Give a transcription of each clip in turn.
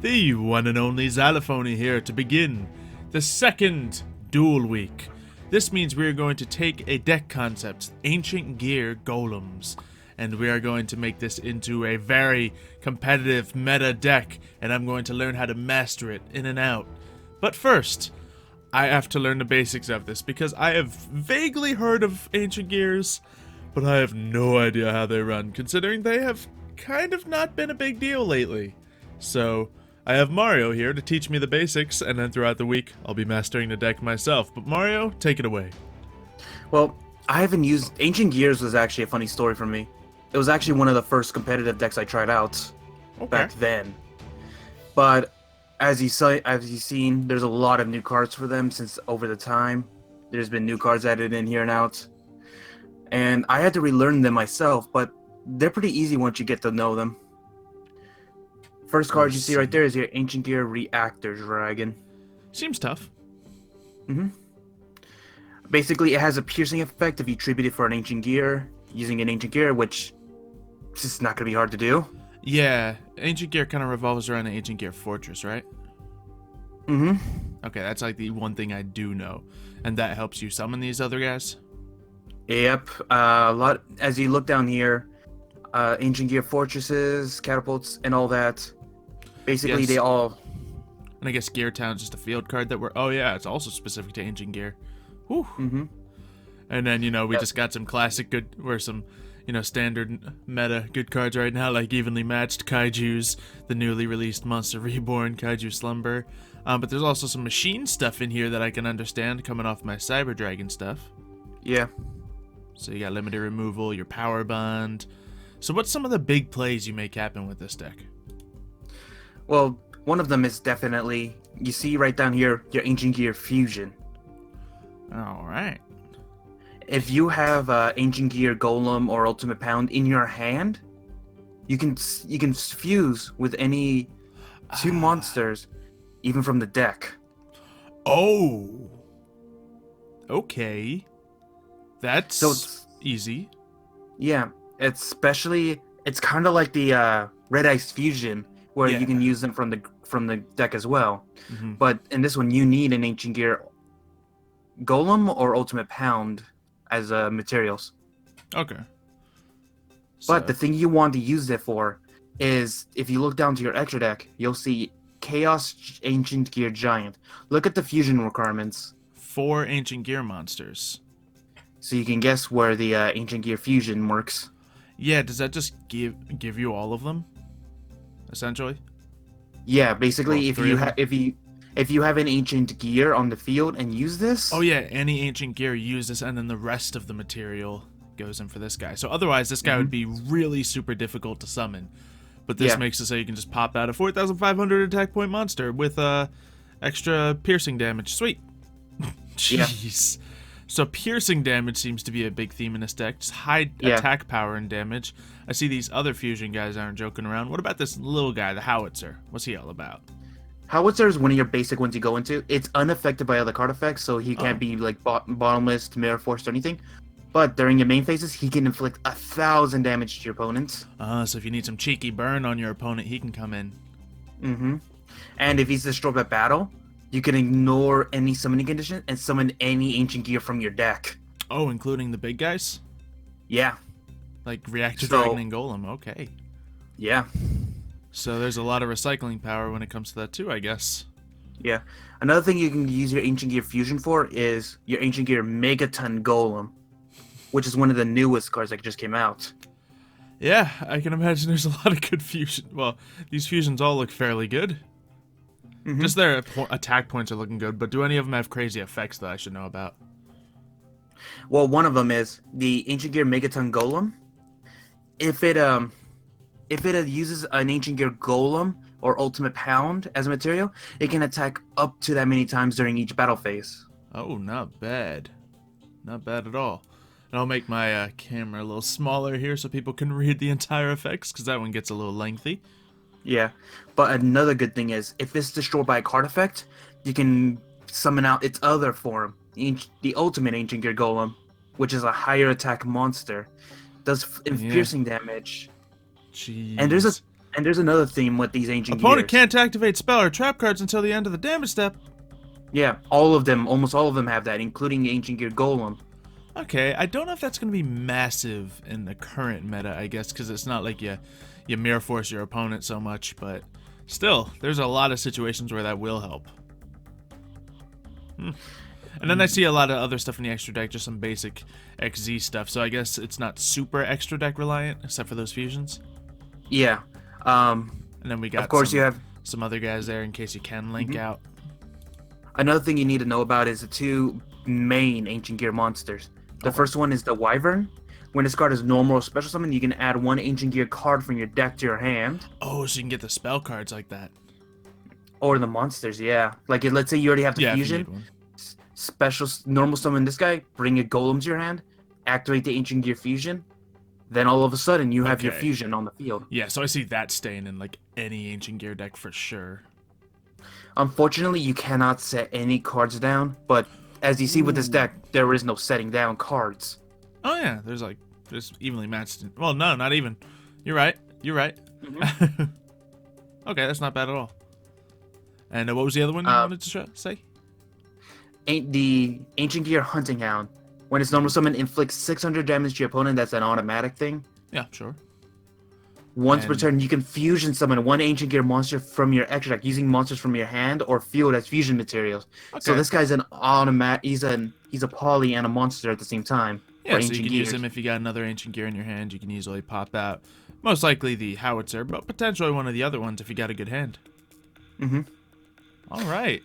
The one and only Xylophoney here to begin the second duel week. This means we are going to take a deck concept, Ancient Gear Golems, and we are going to make this into a very competitive meta deck, and I'm going to learn how to master it in and out. But first, I have to learn the basics of this because I have vaguely heard of Ancient Gears, but I have no idea how they run, considering they have kind of not been a big deal lately. So, I have Mario here to teach me the basics, and then throughout the week, I'll be mastering the deck myself. But Mario, take it away. Well, I haven't used Ancient Gears was actually a funny story for me. It was actually one of the first competitive decks I tried out back then. But as you've seen, there's a lot of new cards for them since over the time. There's been new cards added in here and out. And I had to relearn them myself, but they're pretty easy once you get to know them. First card you see right there is your Ancient Gear Reactor Dragon. Seems tough. Basically, it has a piercing effect if you tribute it for an Ancient Gear, using an Ancient Gear, which is just not going to be hard to do. Yeah, Ancient Gear kind of revolves around the Ancient Gear Fortress, right? Okay, that's like the one thing I do know. And that helps you summon these other guys? Yep, a lot, as you look down here, Ancient Gear Fortresses, Catapults, and all that. Basically, Yes. they all... And I guess Gear Town's just a field card that we're... Oh yeah, it's also specific to Ancient Gear. Whew. And then, we just got some classic good... Or some, standard meta good cards right now, like Evenly Matched Kaijus, the newly released Monster Reborn, Kaiju Slumber. But there's also some machine stuff in here that I can understand coming off my Cyber Dragon stuff. Yeah. So you got limited removal, your Power Bond. So what's some of the big plays you make happen with this deck? Well, one of them is definitely, you see right down here, your Ancient Gear Fusion. Alright. If you have Ancient Gear Golem or Ultimate Pound in your hand, you can fuse with any two monsters, even from the deck. Oh! Okay. That's So it's, easy. yeah, it's kind of like the Red Ice Fusion, where Yeah. you can use them from the deck as well. Mhm. But in this one, you need an Ancient Gear Golem or Ultimate Pound as materials. Okay. But the thing you want to use it for is, if you look down to your extra deck, you'll see Chaos Ancient Gear Giant. Look at the fusion requirements, 4 Ancient Gear monsters. so you can guess where the Ancient Gear Fusion works. Yeah, does that just give you all of them? Essentially? Yeah, basically, Well, if 3 you of them? if you have an Ancient Gear on the field and use this, Oh yeah, any Ancient Gear uses, and then the rest of the material goes in for this guy. So otherwise, this guy would be really super difficult to summon. But this Yeah. makes it so you can just pop out a 4,500 attack point monster with extra piercing damage. Sweet. Jeez. So piercing damage seems to be a big theme in this deck. Just high attack power and damage. I see these other fusion guys aren't joking around. What about this little guy, the Howitzer? What's he all about? Howitzer is one of your basic ones you go into. It's unaffected by other card effects, so he can't be like bottomless, mirror force, or anything. But during your main phases, he can inflict 1,000 damage to your opponents. So if you need some cheeky burn on your opponent, he can come in. And if he's destroyed by battle, you can ignore any summoning condition and summon any Ancient Gear from your deck. Oh, including the big guys? Yeah. Like Reactor Dragon and Golem, okay. Yeah. So there's a lot of recycling power when it comes to that too, I guess. Yeah. Another thing you can use your Ancient Gear Fusion for is your Ancient Gear Megaton Golem, which is one of the newest cards that just came out. Yeah, I can imagine there's a lot of good fusion. Well, these fusions all look fairly good. Just their attack points are looking good, but do any of them have crazy effects that I should know about? Well, one of them is the Ancient Gear Megaton Golem. If it uses an Ancient Gear Golem or Ultimate Pound as a material, it can attack up to that many times during each battle phase. Oh, not bad. Not bad at all. And I'll make my camera a little smaller here so people can read the entire effects, because that one gets a little lengthy. Yeah, but another good thing is, if it's destroyed by a card effect, you can summon out its other form, the Ultimate Ancient Gear Golem, which is a higher attack monster. Does piercing damage. Jeez. And And there's another theme with these ancient Opponent gears. can't activate spell or trap cards until the end of the damage step. Yeah, all of them, almost all of them have that, including Ancient Gear Golem. Okay, I don't know if that's going to be massive in the current meta, I guess, because it's not like you mirror force your opponent so much, but still, there's a lot of situations where that will help. And then I see a lot of other stuff in the extra deck, just some basic XZ stuff, so I guess it's not super extra deck reliant, except for those fusions. Yeah. And then we got of course you have some other guys there in case you can link out. another thing you need to know about is the two main Ancient Gear monsters. The first one is the Wyvern. When this card is normal or special summon, you can add one Ancient Gear card from your deck to your hand. Oh, so you can get the spell cards like that. Or the monsters, yeah. Like, let's say you already have the Yeah, if you fusion. need one. Special normal summon this guy, bring a golem to your hand, activate the Ancient Gear fusion, then all of a sudden you have your Okay. fusion on the field. Yeah, so I see that staying in like any Ancient Gear deck for sure. Unfortunately, you cannot set any cards down, but as you see with this deck, there is no setting down cards. Oh yeah, there's evenly matched. Well, no, not even. You're right. You're right. Okay, that's not bad at all. And what was the other one you wanted to say? The Ancient Gear Hunting Hound. When its normal summon inflicts 600 damage to your opponent, that's an automatic thing. Yeah, sure. Once per turn, you can fusion summon one Ancient Gear monster from your extra deck using monsters from your hand or field as fusion materials. Okay. So this guy's an automatic. He's a poly and a monster at the same time. Yeah, so you can use him if you got another Ancient Gear in your hand. You can easily pop out. Most likely the Howitzer, but potentially one of the other ones if you got a good hand. All right.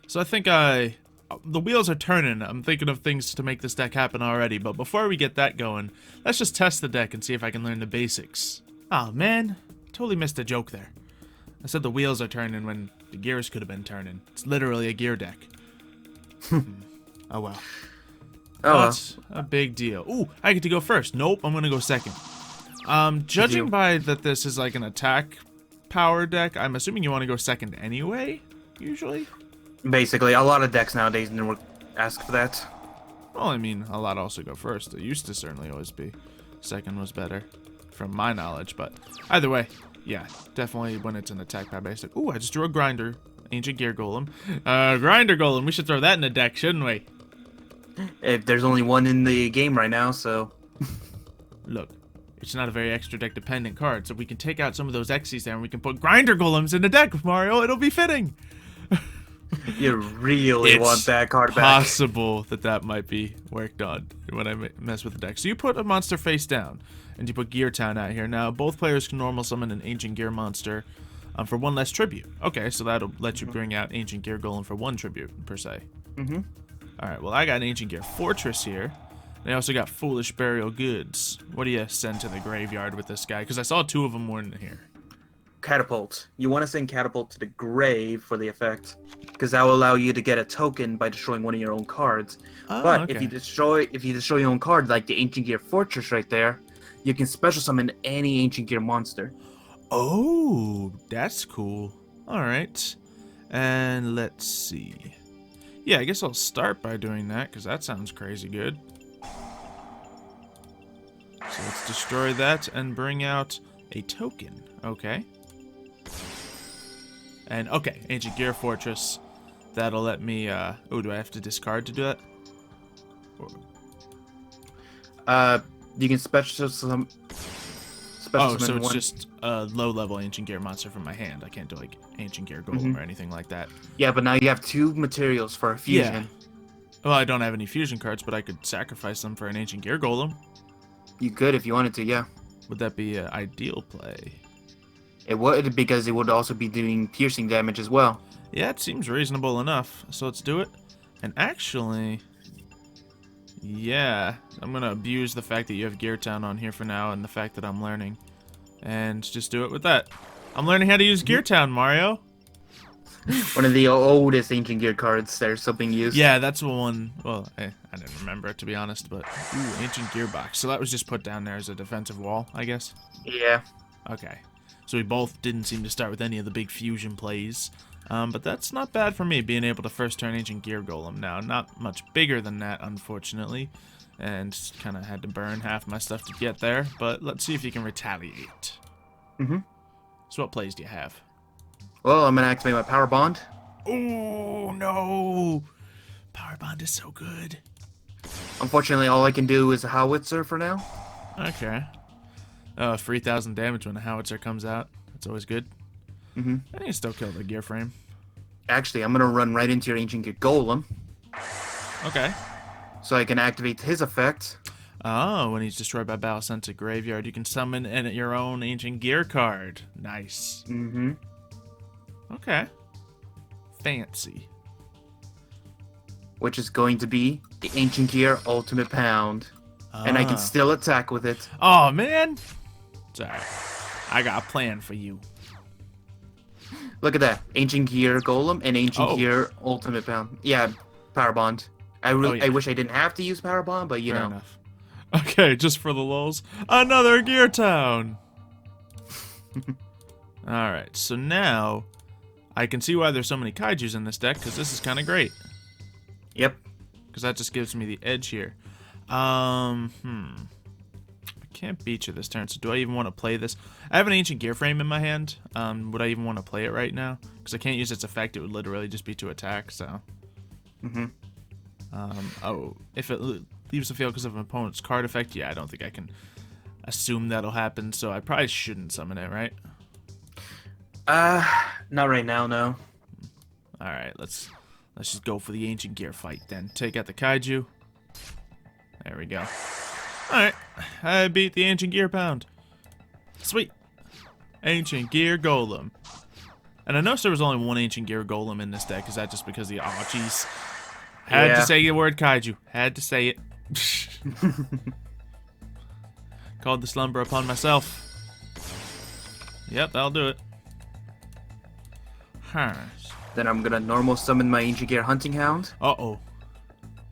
So I think the wheels are turning. I'm thinking of things to make this deck happen already. But before we get that going, let's just test the deck and see if I can learn the basics. Oh man, totally missed a joke there. I said the wheels are turning when the gears could have been turning. It's literally a gear deck. Oh well. That's a big deal. Ooh, I get to go first. Nope, I'm gonna go second. Judging by that this is like an attack power deck, I'm assuming you want to go second anyway, usually? Basically, a lot of decks nowadays ask for that. Well, I mean, a lot also go first. It used to certainly always be. Second was better, from my knowledge, but either way, yeah, definitely when it's an attack power basic. Ooh, I just drew a grinder. Ancient Gear Golem. Grinder Golem, we should throw that in the deck, shouldn't we? There's only one in the game right now, so... Look, it's not a very extra deck dependent card, so we can take out some of those Xy's there and we can put Grinder Golems in the deck, Mario. It'll be fitting. You really want that card back. It's possible that might be worked on when I mess with the deck. So you put a monster face down, and you put Gear Town out here. Now, both players can normal summon an Ancient Gear monster for one less tribute. Okay, so that'll let you bring out Ancient Gear Golem for one tribute, per se. Alright, well, I got an Ancient Gear Fortress here. And I also got Foolish Burial Goods. What do you send to the graveyard with this guy? Because I saw two of them were in here. Catapult. You want to send Catapult to the grave for the effect, because that will allow you to get a token by destroying one of your own cards. But okay. if you destroy your own card, like the Ancient Gear Fortress right there, you can special summon any Ancient Gear monster. Oh, that's cool. Alright. And let's see. Yeah, I guess I'll start by doing that, because that sounds crazy good. So let's destroy that and bring out a token. Okay. And, okay, Ancient Gear Fortress. That'll let me, oh, do I have to discard to do that? You can special summon Oh, so it's one. just a low-level Ancient Gear monster from my hand. I can't do, like, Ancient Gear Golem or anything like that. Yeah, but now you have two materials for a fusion. Yeah. Well, I don't have any fusion cards, but I could sacrifice them for an Ancient Gear Golem. You could if you wanted to, yeah. Would that be an ideal play? It would, because it would also be doing piercing damage as well. Yeah, it seems reasonable enough. So let's do it. And actually, yeah, I'm going to abuse the fact that you have Gear Town on here for now and the fact that I'm learning. And just do it with that. I'm learning how to use Gear Town, Mario. One of the oldest Ancient Gear cards that are still being used. Yeah, that's the one. Well, I didn't remember it, to be honest, but ooh, Ancient Gearbox. So that was just put down there as a defensive wall, I guess. Yeah. Okay. So we both didn't seem to start with any of the big fusion plays. But that's not bad for me, being able to first turn Ancient Gear Golem. Now, not much bigger than that, unfortunately. And kind of had to burn half my stuff to get there. But let's see if you can retaliate. So what plays do you have? Well, I'm gonna activate my power bond. Oh no! Power Bond is so good. Unfortunately, all I can do is a howitzer for now. Okay. 3,000 damage when a howitzer comes out. That's always good. Mm-hmm. I can still kill the gear frame. Actually, I'm gonna run right into your Ancient Gear Golem, Okay. so I can activate his effect. Oh, when he's destroyed by battle sent to graveyard, you can summon your own Ancient Gear card. Nice. Mm-hmm. Okay. Fancy. Which is going to be the Ancient Gear Ultimate Pound. And I can still attack with it. Oh, man. Sorry. I got a plan for you. Look at that. Ancient Gear Golem and Ancient Gear Ultimate Pound. Yeah, Power Bond. I wish I didn't have to use Power Bond, but you Fair know. enough. Okay, just for the lulz. Another Gear Town. Alright, so now I can see why there's so many kaijus in this deck, because this is kind of great. Yep. Because that just gives me the edge here. I can't beat you this turn, so do I even want to play this? I have an Ancient Gear Frame in my hand. Would I even want to play it right now? Because I can't use its effect, it would literally just be to attack, so. Mm-hmm. If it leaves the field because of an opponent's card effect, yeah, I don't think I can assume that'll happen, so I probably shouldn't summon it, right? Not right now, no. Alright, let's just go for the Ancient Gear fight then. Take out the kaiju. There we go. Alright, I beat the Ancient Gear Pound. Sweet. Ancient Gear Golem. And I noticed there was only one Ancient Gear Golem in this deck. Is that just because the... Oh, jeez. Had to say the word kaiju. Had to say it. Called the slumber upon myself. Yep, that'll do it. Huh. Then I'm gonna normal summon my Ancient Gear Hunting Hound. Uh-oh.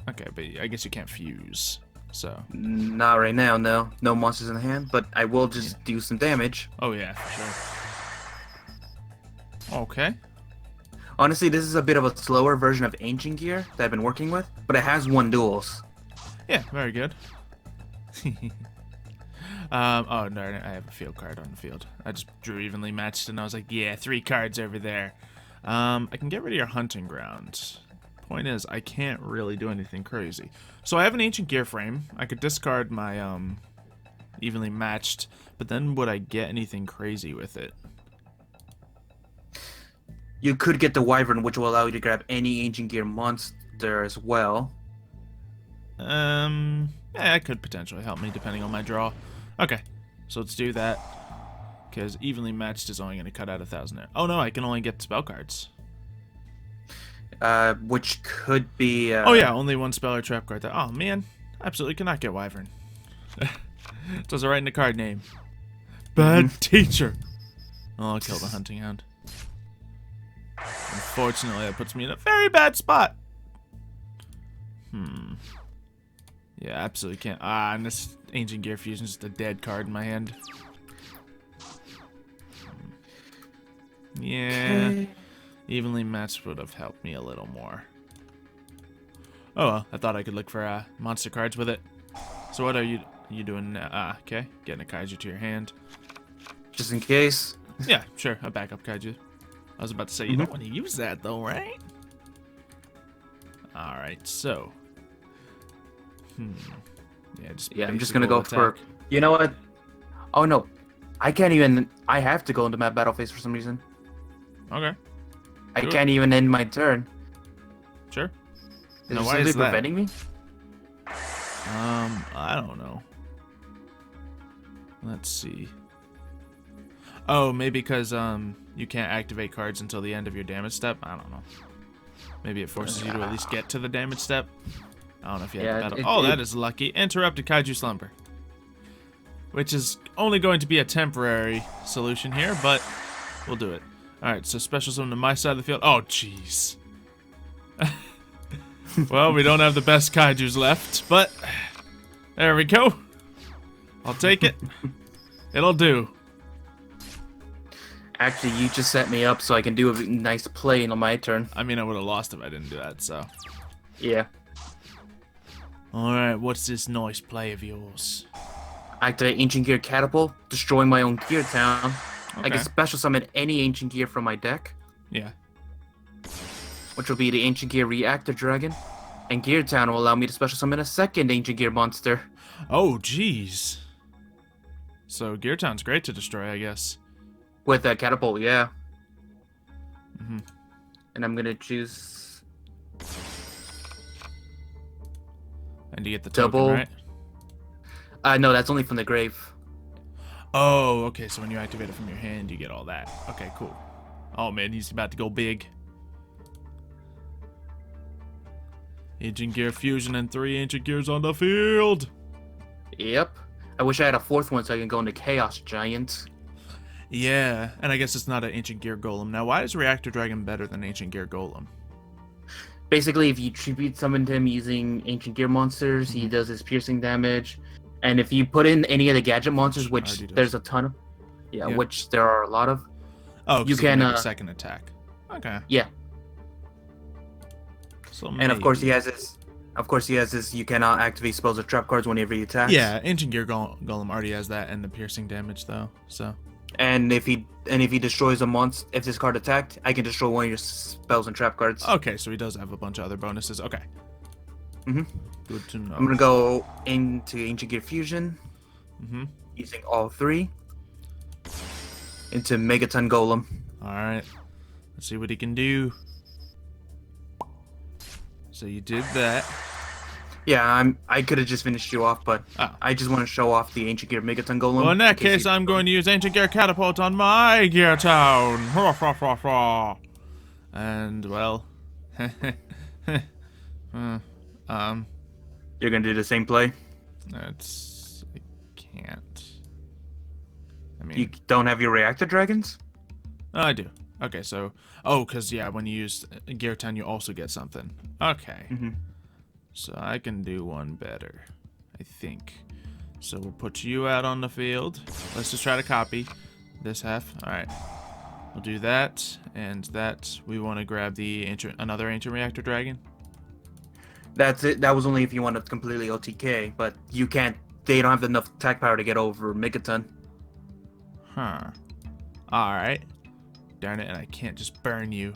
Okay, but I guess you can't fuse, so... Not right now, no. No monsters in the hand, but I will just do some damage. Oh, yeah, for sure. Okay. Honestly, this is a bit of a slower version of Ancient Gear that I've been working with, but it has 1 duels. Yeah, very good. Oh, no, I have a field card on the field. I just drew evenly matched, and I was like, yeah, 3 cards over there. I can get rid of your hunting ground. Point is, I can't really do anything crazy. So I have an Ancient Gear Frame. I could discard my evenly matched, but then would I get anything crazy with it? You could get the Wyvern, which will allow you to grab any Ancient Gear monster as well. Yeah, that could potentially help me depending on my draw. Okay, so let's do that. Because evenly matched is only going to cut out 1,000 there. Oh no, I can only get spell cards. Which could be... Oh yeah, only 1 spell or trap card. Oh man, absolutely cannot get Wyvern. Does it right in the card name. Bad teacher. Oh, I'll kill the Hunting Hound. Unfortunately, that puts me in a very bad spot. Yeah, absolutely can't. And this Ancient Gear Fusion is just a dead card in my hand. Yeah. Okay. Evenly matched would have helped me a little more. Oh well, I thought I could look for monster cards with it. So what are you doing now? Okay. Getting a kaiju to your hand. Just in case. Yeah, sure. A backup kaiju. I was about to say, you don't want to use that though, right? Alright, so. Yeah, I'm just gonna go for... You know what? Oh no. I can't even... I have to go into my battle phase for some reason. Okay. I can't even end my turn. Sure. Is there something preventing me? I don't know. Let's see. Oh, maybe because you can't activate cards until the end of your damage step. I don't know. Maybe it forces you to at least get to the damage step. I don't know if you have the battle. That is lucky. Interrupted Kaiju Slumber. Which is only going to be a temporary solution here, but we'll do it. Alright, so special summon to my side of the field. Oh, jeez. Well, we don't have the best kaijus left, but there we go. I'll take it. It'll do. Actually, you just set me up so I can do a nice play on my turn. I mean, I would have lost if I didn't do that, so. Yeah. Alright, what's this nice play of yours? Activate Ancient Gear Catapult, destroy my own Gear Town. I can special summon any Ancient Gear from my deck, Yeah. which will be the Ancient Gear Reactor Dragon. And Gear Town will allow me to special summon a second Ancient Gear monster. Oh, jeez. So Gear Town's great to destroy, I guess. With a Catapult, yeah. Mm-hmm. And I'm gonna choose... And you get the Double. token, right? No, that's only from the grave. Oh, okay, so when you activate it from your hand, you get all that. Okay, cool. Oh, man, he's about to go big. Ancient Gear Fusion and 3 Ancient Gears on the field! Yep. I wish I had a fourth one so I can go into Chaos Giant. Yeah, and I guess it's not an Ancient Gear Golem. Now, why is Reactor Dragon better than Ancient Gear Golem? Basically, if you tribute summon him using Ancient Gear monsters, he does his piercing damage. And if you put in any of the gadget monsters, which there's a ton of, which there are a lot of, oh, you can make a second attack. Okay. Yeah. So and maybe. of course he has this. You cannot activate spells or trap cards whenever he attacks. Yeah, Ancient Gear Golem already has that and the piercing damage though. So. And if he destroys a monster, if this card attacked, I can destroy one of your spells and trap cards. Okay, so he does have a bunch of other bonuses. Okay. Mhm. Good to know. I'm gonna go into Ancient Gear Fusion. Mhm. Using all 3 into Megaton Golem. All right. Let's see what he can do. So you did that. Yeah, I could have just finished you off, but I just want to show off the Ancient Gear Megaton Golem. Well, in that case, I'm going to use Ancient Gear Catapult on my Gear Town. And, well... You're going to do the same play? I can't. I mean... You don't have your Reactor Dragons? Oh, I do. Okay, so... Oh, because, yeah, when you use Gear Town, you also get something. Okay. Mm-hmm. So I can do one better, I think. So we'll put you out on the field. Let's just try to copy this half. All right. We'll do that and that. We want to grab the another Ancient Reactor Dragon. That's it. That was only if you want to completely OTK, but you can't. They don't have enough attack power to get over Megaton. Huh. All right. Darn it, and I can't just burn you.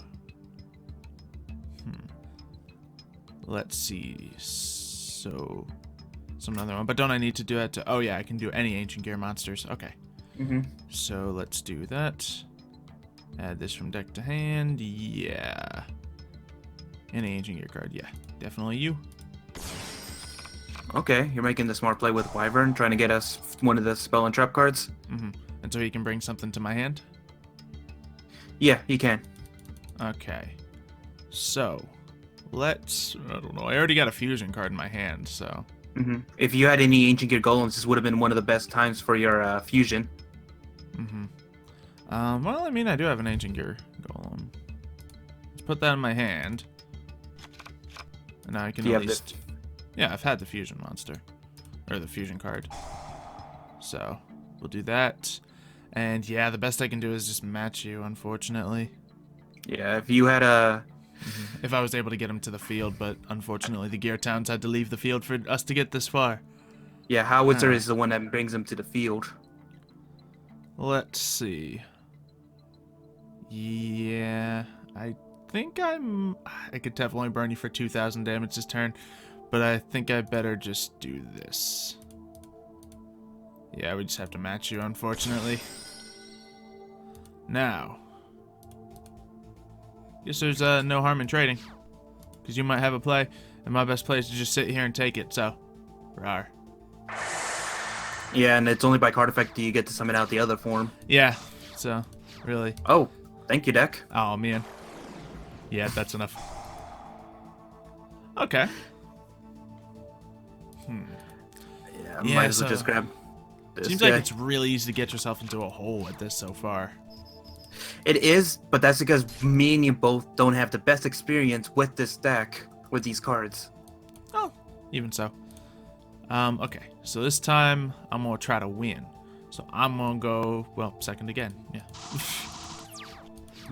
Let's see. So, some other one. But don't I need to do that to... Oh, yeah, I can do any Ancient Gear monsters. Okay. Mm-hmm. So, let's do that. Add this from deck to hand. Yeah. Any Ancient Gear card. Yeah, definitely you. Okay, you're making the smart play with Wyvern, trying to get us one of the spell and trap cards. Mm-hmm. And so he can bring something to my hand? Yeah, he can. Okay. So... Let's... I don't know. I already got a fusion card in my hand, so... Mm-hmm. If you had any Ancient Gear Golems, this would have been one of the best times for your fusion. Mm-hmm. Well, I mean, I do have an Ancient Gear Golem. Let's put that in my hand. And now I can at least... Yeah, I've had the fusion monster. Or the fusion card. So, we'll do that. And yeah, the best I can do is just match you, unfortunately. Yeah, if you had a... If I was able to get him to the field, but unfortunately the Gear Towns had to leave the field for us to get this far. Yeah, Howitzer is the one that brings him to the field. Let's see. Yeah, I think I could definitely burn you for 2,000 damage this turn, but I think I better just do this. Yeah, we just have to match you, unfortunately. Now... Guess there's no harm in trading. Because you might have a play, and my best play is to just sit here and take it, so... Rawr. Yeah, and it's only by card effect do you get to summon out the other form. Yeah, so, really. Oh, thank you, deck. Oh, man. Yeah, that's enough. Okay. Yeah, might as well just grab this. Seems like it's really easy to get yourself into a hole with this so far. It is, but that's because me and you both don't have the best experience with this deck, with these cards. Oh, even so. Okay, so this time I'm gonna try to win. So I'm gonna go, well, second again, yeah.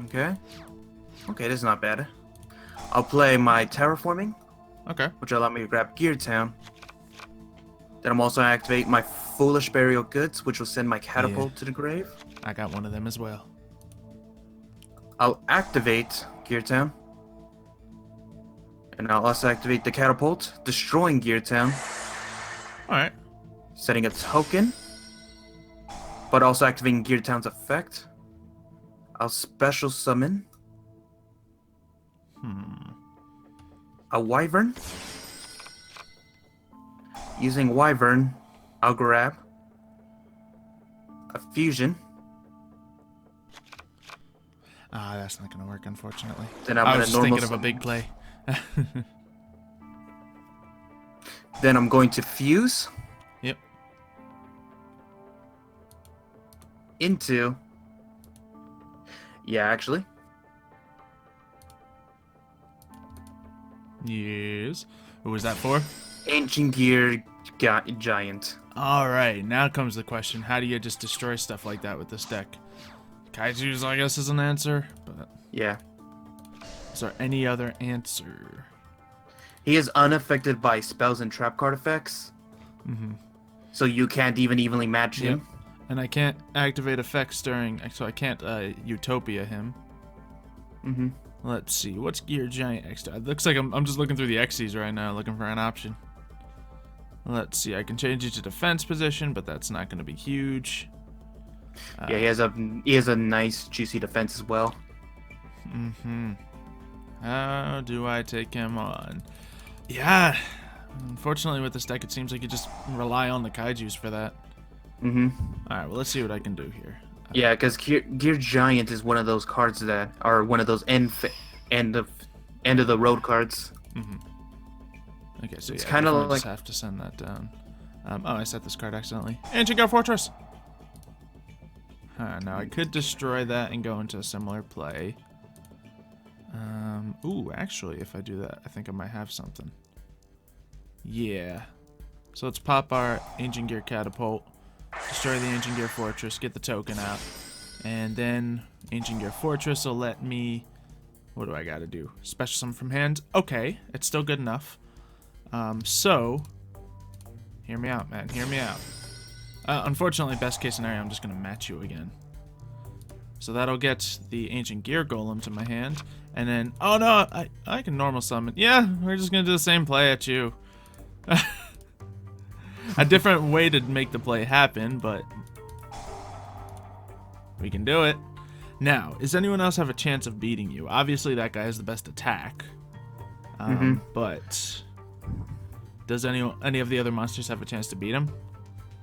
Okay. Okay, this is not bad. I'll play my Terraforming. Okay. Which will allow me to grab Gear Town. Then I'm also gonna activate my Foolish Burial Goods, which will send my Catapult to the grave. I got one of them as well. I'll activate Gear Town. And I'll also activate the catapult, destroying Gear Town. Alright. Setting a token. But also activating Gear Town's effect. I'll special summon a Wyvern. Using Wyvern, I'll grab a fusion. Ah, that's not gonna work, unfortunately. Then I'm I gonna was just normal thinking of a summon. big play. Then I'm going to fuse Yep. into. Yeah, actually. Yes. Who was that for? Ancient Gear Giant. Alright, now comes the question. How do you just destroy stuff like that with this deck? Kaiju's, I guess, is an answer, but Yeah. is there any other answer? He is unaffected by spells and trap card effects. So you can't even evenly match him. And I can't activate effects during, so I can't Utopia him. Let's see, what's Gear Giant extra? It looks like I'm just looking through the Xy's right now, looking for an option. Let's see, I can change it to defense position, but that's not going to be huge. Yeah, he has a nice juicy defense as well. How do I take him on? Yeah, unfortunately with this deck, it seems like you just rely on the Kaijus for that. Alright, well, let's see what I can do here. Yeah, because Gear Giant is one of those cards that are one of those end of the road cards. Okay, so It's yeah, kinda I just like- have to send that down. Oh, I set this card accidentally. Ancient Guard Fortress! Now I could destroy that and go into a similar play. Ooh, actually, if I do that, I think I might have something. Yeah. So let's pop our Ancient Gear Catapult, destroy the Ancient Gear Fortress, get the token out, and then Ancient Gear Fortress will let me... What do I gotta do? Special summon from hand? Okay, it's still good enough. So... Hear me out, man. Hear me out. Unfortunately, best case scenario, I'm just gonna match you again. So that'll get the Ancient Gear Golem to my hand. And then... Oh, no! I can normal summon. Yeah, we're just gonna do the same play at you. A different way to make the play happen, but... we can do it. Now, does anyone else have a chance of beating you? Obviously, that guy has the best attack. But... does any of the other monsters have a chance to beat him?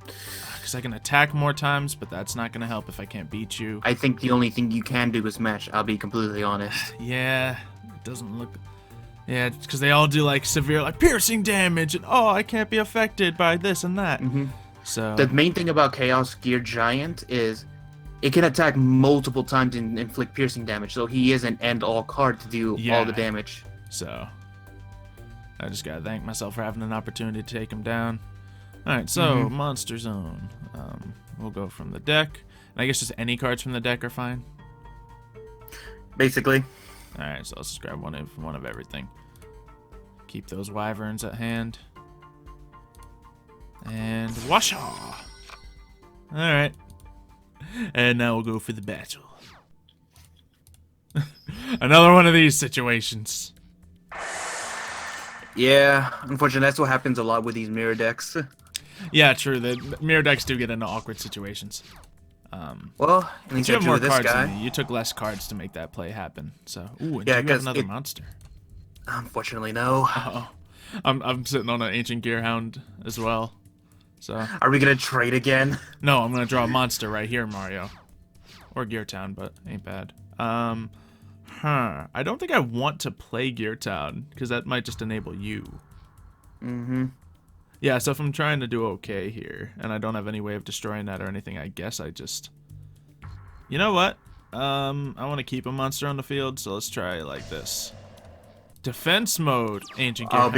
Because I can attack more times, but that's not going to help if I can't beat you. I think the only thing you can do is match, I'll be completely honest. Yeah, it doesn't look... Yeah, because they all do, like, severe, like, piercing damage, and, oh, I can't be affected by this and that. So... The main thing about Chaos Gear Giant is it can attack multiple times and inflict piercing damage, so he is an end-all card to do all the damage. So... I just gotta thank myself for having an opportunity to take him down. Alright, so, Monster Zone. We'll go from the deck. And I guess just any cards from the deck are fine. Basically. Alright, so let's just grab one of everything. Keep those wyverns at hand. And washaw! Alright. And now we'll go for the battle. Another one of these situations. Yeah, unfortunately, that's what happens a lot with these mirror decks. Yeah, true. The mirror decks do get into awkward situations. Well, at least You I have drew more this cards guy. than me. You took less cards to make that play happen. So, ooh, and Yeah, you have 'cause another monster. Unfortunately, no. Uh-oh. I'm sitting on an Ancient Gear Hound as well. So, Are we gonna trade again? no, I'm gonna draw a monster right here, Mario. Or Gear Town, but ain't bad. I don't think I want to play Gear Town, because that might just enable you. Yeah, so if I'm trying to do okay here, and I don't have any way of destroying that or anything, I guess I just... You know what? I want to keep a monster on the field, so let's try it like this. Defense mode, Ancient Gear Oh, Hound.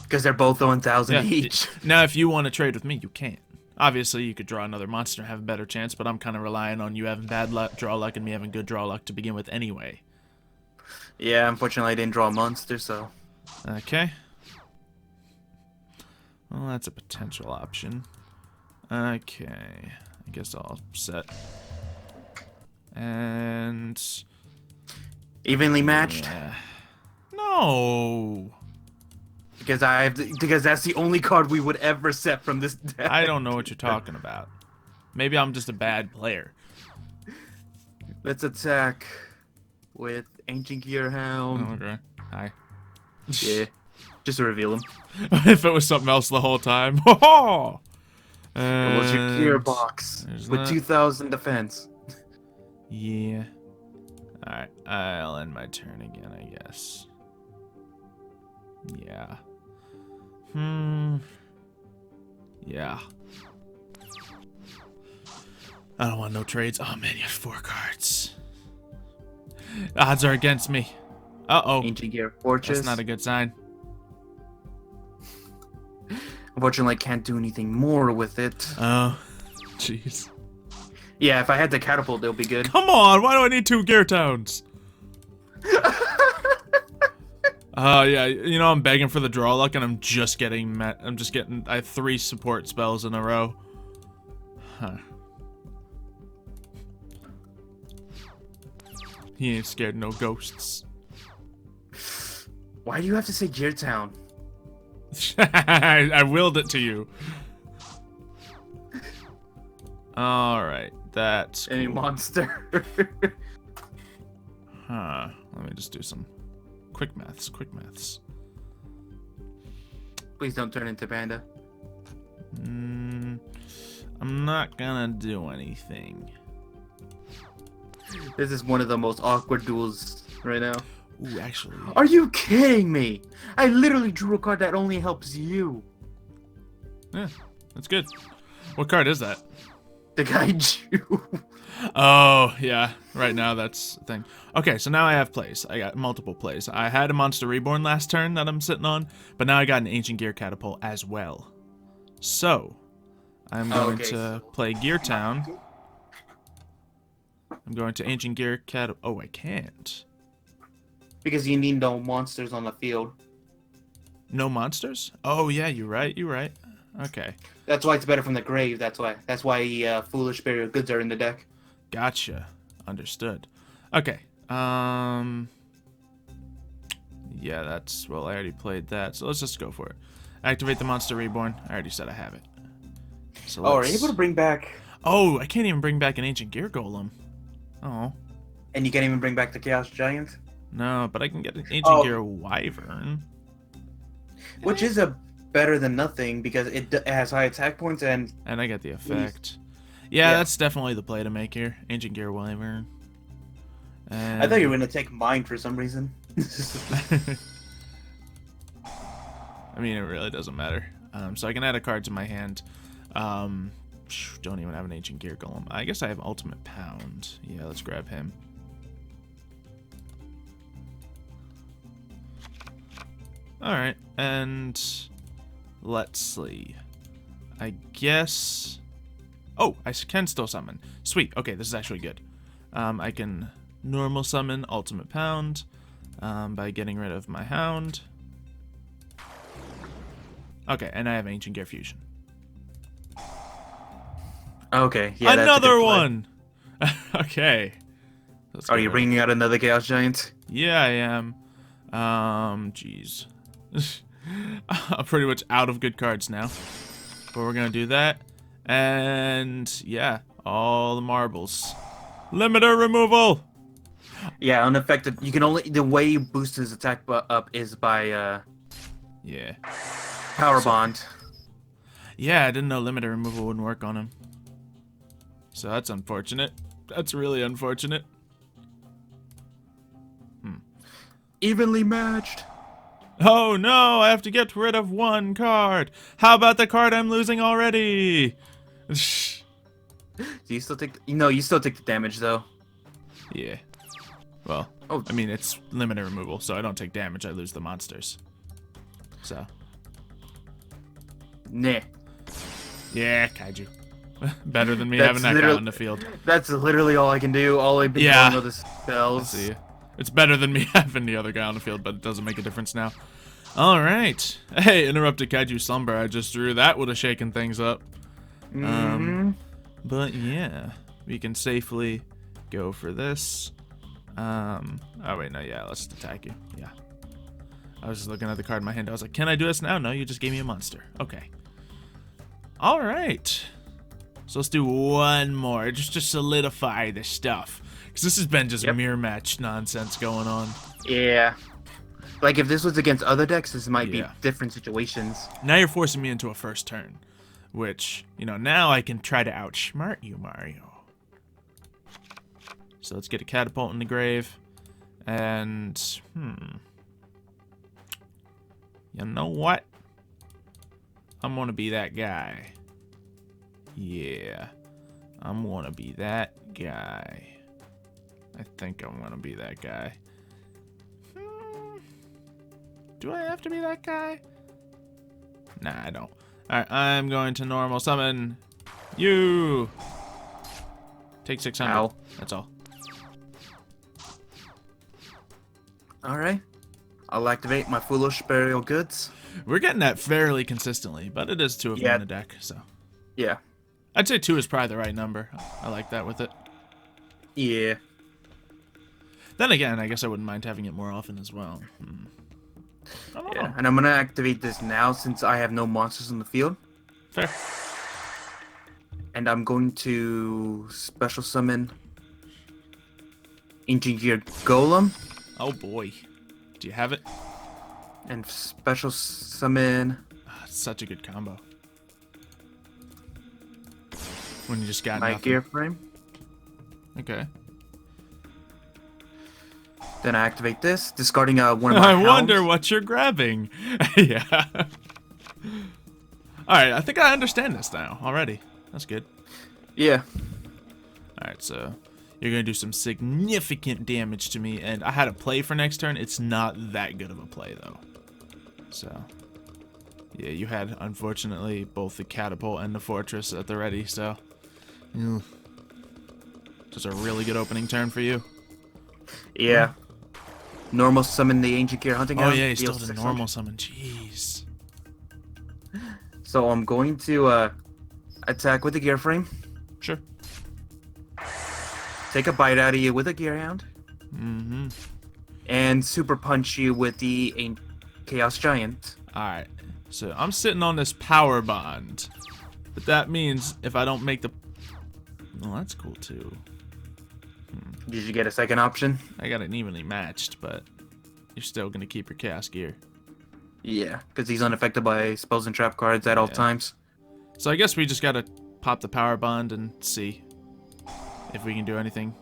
because they're both 1,000 each. Now, if you want to trade with me, you can't. Obviously, you could draw another monster and have a better chance, but I'm kind of relying on you having bad luck, draw luck, and me having good draw luck to begin with anyway. Yeah, unfortunately, I didn't draw a monster, so... Okay. Well, that's a potential option. Okay. I guess I'll set And Evenly matched. yeah. No. Because that's the only card we would ever set from this deck. I don't know what you're talking about. Maybe I'm just a bad player. Let's attack with Ancient Gear Hound. Oh, okay. Hi. Yeah. Just to reveal him. If it was something else the whole time. Ho It was your gearbox with 2,000 defense. Yeah. Alright, I'll end my turn again, I guess. Yeah. Yeah. I don't want no trades. Oh man, you have 4 cards. Odds are against me. Uh-oh. Ancient Gear Fortress. That's not a good sign. Unfortunately, I can't do anything more with it. Oh. Jeez. Yeah, if I had the catapult, it'll be good. Come on, why do I need 2 gear towns? Yeah, you know I'm begging for the draw luck and I'm just getting I have 3 support spells in a row. Huh. He ain't scared of no ghosts. Why do you have to say Geartown? I willed it to you. Alright, that's Any cool. monster. Huh. Let me just do some quick maths. Please don't turn into Panda. I'm not gonna do anything. This is one of the most awkward duels right now. Ooh, actually. Are you kidding me? I literally drew a card that only helps you. Yeah, that's good. What card is that? The Kaiju. Oh, yeah. Right now, that's the thing. Okay, so now I have plays. I got multiple plays. I had a Monster Reborn last turn that I'm sitting on, but now I got an Ancient Gear Catapult as well. So, I'm going to play Gear Town. I'm going to Ancient Gear Catapult. Oh, I can't. Because you need no monsters on the field. No monsters? Oh, yeah, you're right. Okay. That's why it's better from the grave. That's why Foolish Burial Goods are in the deck. Gotcha. Understood. Okay. Yeah, that's... Well, I already played that, so let's just go for it. Activate the Monster Reborn. I already said I have it. So are you able to bring back... Oh, I can't even bring back an Ancient Gear Golem. Oh. And you can't even bring back the Chaos Giant? No, but I can get an Ancient Gear Wyvern. Which is a better than nothing, because it has high attack points and... And I get the effect. Yeah, that's definitely the play to make here. Ancient Gear Wyvern. And... I thought you were going to take mine for some reason. I mean, it really doesn't matter. So I can add a card to my hand. Don't even have an Ancient Gear Golem. I guess I have Ultimate Pound. Yeah, let's grab him. Alright, and let's see. I guess... Oh, I can still summon. Sweet, okay, this is actually good. I can normal summon Ultimate Pound by getting rid of my Hound. Okay, and I have Ancient Gear Fusion. Okay, yeah, another one! Okay. Are you bringing out another Chaos Giant? Yeah, I am. Jeez. I'm pretty much out of good cards now. But we're gonna do that. And, yeah, all the marbles. Limiter removal! Yeah, unaffected. You can only... The way you boost his attack up is by, Yeah. Power Bond. Yeah, I didn't know limiter removal wouldn't work on him. So that's unfortunate. That's really unfortunate. Evenly matched. Oh no, I have to get rid of 1 card. How about the card I'm losing already? Do you still take... No, you still take the damage, though. Yeah. Well, I mean, it's limiter removal, so I don't take damage. I lose the monsters. So. Nah. Yeah, Kaiju. Better than me having that guy on the field. That's literally all I can do. All I've been doing are the spells. I see. It's better than me having the other guy on the field, but it doesn't make a difference now. Alright. Hey, Interrupted Kaiju Slumber. I just drew. That would have shaken things up. But yeah, we can safely go for this. Oh wait, no, yeah, let's attack you. Yeah. I was just looking at the card in my hand. I was like, can I do this now? No, you just gave me a monster. Okay. All right. So let's do one more, just to solidify this stuff. Because this has been just mirror match nonsense going on. Yeah. Like, if this was against other decks, this might be different situations. Now you're forcing me into a first turn. Which, you know, now I can try to outsmart you, Mario. So let's get a catapult in the grave. And, you know what? I'm gonna be that guy. Yeah. I'm gonna be that guy. I think I'm gonna be that guy. Do I have to be that guy? Nah, I don't. Alright, I'm going to normal summon you. Take 600. Ow. That's all. Alright. I'll activate my foolish burial goods. We're getting that fairly consistently, but it is 2 of them in the deck, so. Yeah. I'd say 2 is probably the right number. I like that with it. Yeah. Then again, I guess I wouldn't mind having it more often as well. Yeah, and I'm gonna activate this now since I have no monsters in the field. Fair. And I'm going to special summon Ancient Gear Golem. Oh boy. Do you have it? And special summon... It's such a good combo. When you just got my nothing. gear frame. Okay. Then I activate this, discarding one of my I wonder hounds. what you're grabbing. Yeah. Alright, I think I understand this now already. That's good. Yeah. Alright, so you're going to do some significant damage to me, and I had a play for next turn. It's not that good of a play, though. So, yeah, you had, unfortunately, both the catapult and the fortress at the ready, so. Just a really good opening turn for you. Yeah. Normal summon the Ancient Gear Hunting Hound. Oh, yeah, you still did a normal summon. Jeez. So I'm going to attack with the gear frame. Sure. Take a bite out of you with a gear hound. Mm-hmm. And super punch you with the Chaos Giant. Alright. So I'm sitting on this power bond. But that means if I don't make the... Well, that's cool too. Did you get a second option? I got it evenly matched, but you're still going to keep your Chaos Gear. Yeah, because he's unaffected by spells and trap cards at all times. So I guess we just got to pop the power bond and see if we can do anything.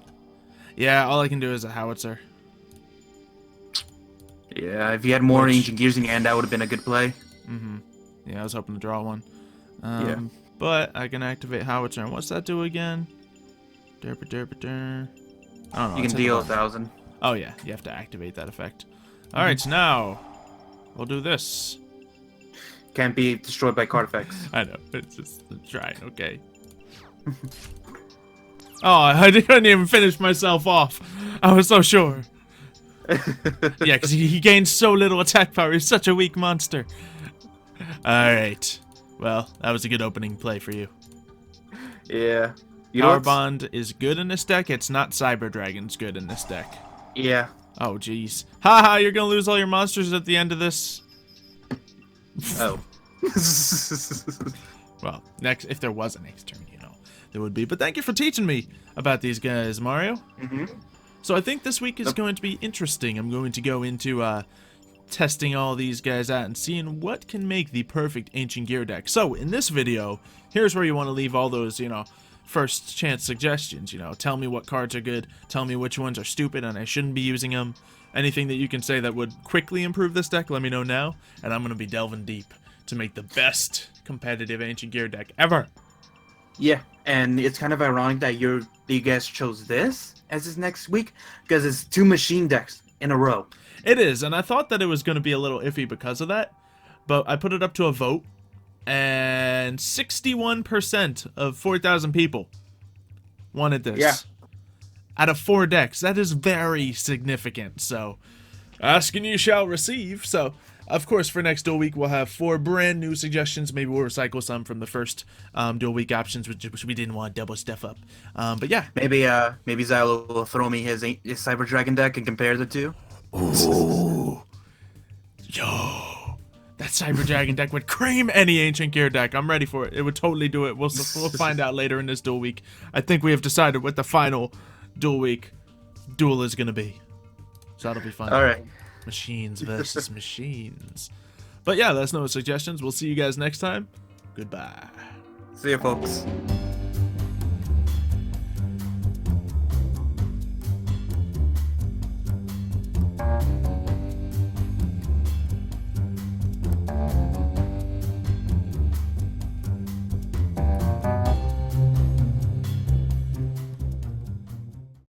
Yeah, all I can do is a howitzer. Yeah, if you had more Ancient Gears in your hand, that would have been a good play. Mm-hmm. Yeah, I was hoping to draw one. Yeah. But I can activate howitzer. And what's that do again? Derp, derp, derp. I don't know. You can deal 1,000. Oh, yeah. You have to activate that effect. All right, so now we'll do this. Can't be destroyed by card effects. I know. It's just trying. Okay. Oh, I didn't even finish myself off. I was so sure. Yeah, because he gains so little attack power. He's such a weak monster. All right. Well, that was a good opening play for you. Yeah. Power Bond is good in this deck. It's not Cyber Dragon's good in this deck. Yeah. Oh, jeez. Haha, you're going to lose all your monsters at the end of this. Oh. Well, next, if there was a next turn, you know, there would be. But thank you for teaching me about these guys, Mario. Mm-hmm. So I think this week is going to be interesting. I'm going to go into testing all these guys out and seeing what can make the perfect Ancient Gear deck. So in this video, here's where you want to leave all those, you know, first chance suggestions. You know, tell me what cards are good, tell me which ones are stupid and I shouldn't be using them. Anything that you can say that would quickly improve this deck, let me know now, and I'm going to be delving deep to make the best competitive Ancient Gear deck ever. Yeah, and it's kind of ironic that you guys chose this as this next week, because it's 2 machine decks in a row. It is, and I thought that it was going to be a little iffy because of that, but I put it up to a vote, and 61% of 4,000 people wanted this. Yeah. Out of 4 decks, that is very significant, so ask and you shall receive. So Of course, for next duel week, we'll have 4 brand new suggestions. Maybe we'll recycle some from the first duel week options, which we didn't want to double stuff up. But yeah. Maybe Xylo will throw me his Cyber Dragon deck and compare the two. Ooh. Yo. That Cyber Dragon deck would cream any Ancient Gear deck. I'm ready for it. It would totally do it. We'll find out later in this duel week. I think we have decided what the final duel week duel is going to be. So that'll be fun. All right. Machines versus machines. But yeah, let us know suggestions. We'll see you guys next time. Goodbye. See you, folks.